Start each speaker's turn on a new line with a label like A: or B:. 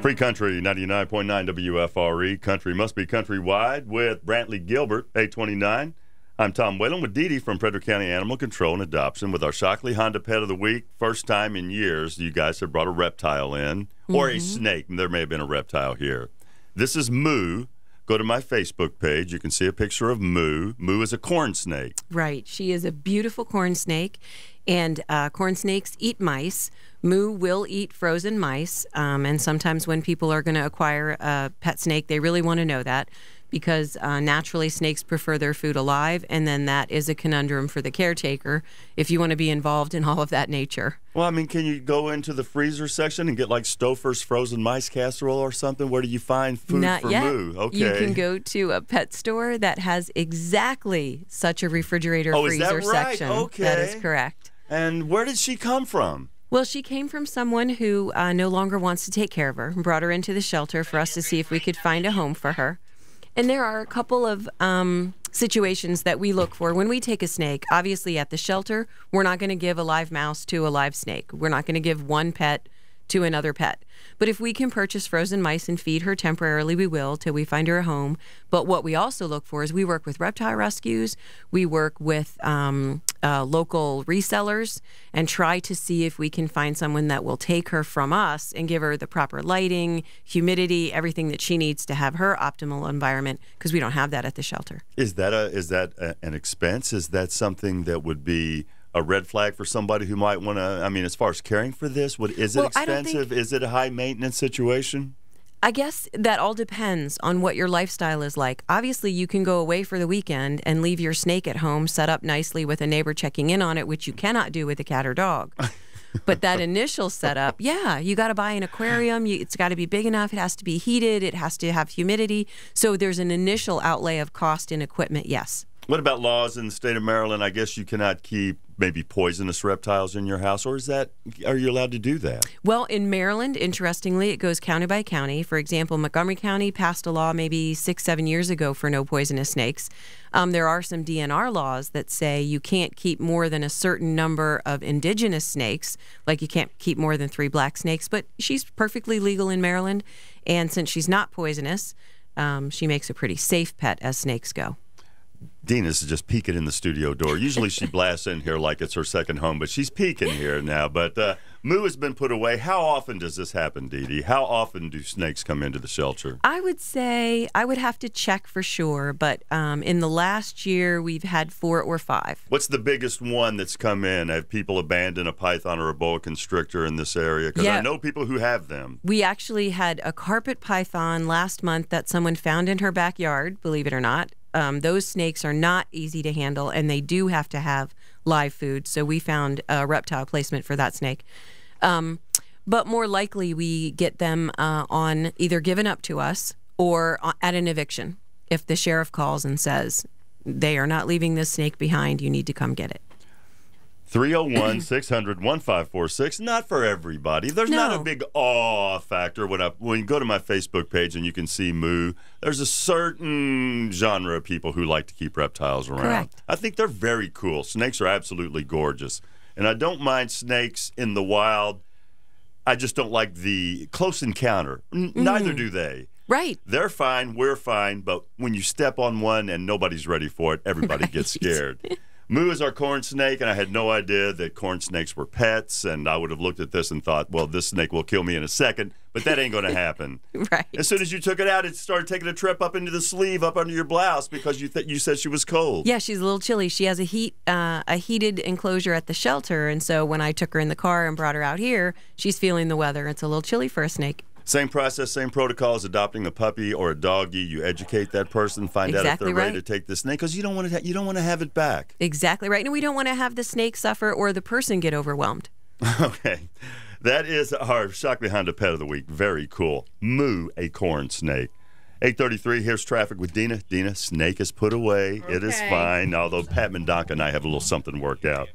A: Free Country 99.9 WFRE. Country must be countrywide with Brantley Gilbert, 829. I'm Tom Whalen with Dee Dee from Frederick County Animal Control and Adoption with our Shockley Honda Pet of the Week. First time in years you guys have brought a reptile in, or a snake. There may have been a reptile here. This is Moo. Go to my Facebook page. You can see a picture of Moo. Moo is a corn snake.
B: Right. She is a beautiful corn snake, and corn snakes eat mice. Moo will eat frozen mice, and sometimes when people are going to acquire a pet snake, they really want to know that because naturally snakes prefer their food alive, and then that is a conundrum for the caretaker if you want to be involved in all of that nature.
A: Well, I mean, can you go into the freezer section and get like Stouffer's frozen mice casserole or something? Where do you find food
B: Not
A: for
B: yet.
A: Moo? Okay.
B: You can go to a pet store that has exactly such a refrigerator
A: is
B: freezer
A: that right?
B: section.
A: Okay.
B: That is correct.
A: And where did she come from?
B: Well, she came from someone who no longer wants to take care of her and brought her into the shelter for us to see if we could find a home for her. And there are a couple of situations that we look for when we take a snake. Obviously, at the shelter, we're not going to give a live mouse to a live snake. We're not going to give one pet to another pet. But if we can purchase frozen mice and feed her temporarily, we will till we find her a home. But what we also look for is we work with reptile rescues. We work with local resellers and try to see if we can find someone that will take her from us and give her the proper lighting, humidity, everything that she needs to have her optimal environment, because we don't have that at the shelter.
A: Is that an expense? Is that something that would be a red flag for somebody who might want to, I mean, as far as caring for this, is it expensive? Is it a high maintenance situation?
B: I guess that all depends on what your lifestyle is like. Obviously, you can go away for the weekend and leave your snake at home set up nicely with a neighbor checking in on it, which you cannot do with a cat or dog. But that initial setup, yeah, you got to buy an aquarium. It's got to be big enough. It has to be heated. It has to have humidity. So there's an initial outlay of cost in equipment, yes.
A: What about laws in the state of Maryland? I guess you cannot keep maybe poisonous reptiles in your house, or are you allowed to do that?
B: Well, in Maryland, interestingly, it goes county by county. For example, Montgomery County passed a law maybe 6-7 years ago for no poisonous snakes. There are some DNR laws that say you can't keep more than a certain number of indigenous snakes, like you can't keep more than 3 black snakes, but she's perfectly legal in Maryland, and since she's not poisonous, she makes a pretty safe pet as snakes go.
A: Dina's just peeking in the studio door. Usually she blasts in here like it's her second home, but she's peeking here now. But Moo has been put away. How often does this happen, Dee Dee? How often do snakes come into the shelter?
B: I would say I would have to check for sure, but in the last year we've had 4 or 5.
A: What's the biggest one that's come in? Have people abandoned a python or a boa constrictor in this area? Because I know people who have them.
B: We actually had a carpet python last month that someone found in her backyard, believe it or not. Those snakes are not easy to handle, and they do have to have live food. So we found a reptile placement for that snake. But more likely, we get them on either given up to us or at an eviction. If the sheriff calls and says, they are not leaving this snake behind, you need to come get it.
A: 301-600-1546. Not for everybody. There's not a big awe factor when you go to my Facebook page and you can see Moo. There's a certain genre of people who like to keep reptiles around.
B: Correct.
A: I think they're very cool. Snakes are absolutely gorgeous. And I don't mind snakes in the wild. I just don't like the close encounter. Neither do they.
B: Right.
A: They're fine. We're fine. But when you step on one and nobody's ready for it, everybody gets scared. Moo is our corn snake, and I had no idea that corn snakes were pets, and I would have looked at this and thought, well, this snake will kill me in a second, but that ain't going to happen.
B: Right.
A: As soon as you took it out, it started taking a trip up into the sleeve, up under your blouse, because you said she was cold.
B: Yeah, she's a little chilly. She has a heated enclosure at the shelter, and so when I took her in the car and brought her out here, she's feeling the weather. It's a little chilly for a snake.
A: Same process, same protocol as adopting a puppy or a doggy. You educate that person, find out if they're ready to take the snake, because you don't want to have it back.
B: Exactly right, and we don't want to have the snake suffer or the person get overwhelmed.
A: Okay, that is our Shockley Honda Pet of the Week. Very cool. Moo, a corn snake. 8:33. Here's traffic with Dina. Dina, snake is put away. Okay. It is fine. Although Pat Mendonca and I have a little something worked out.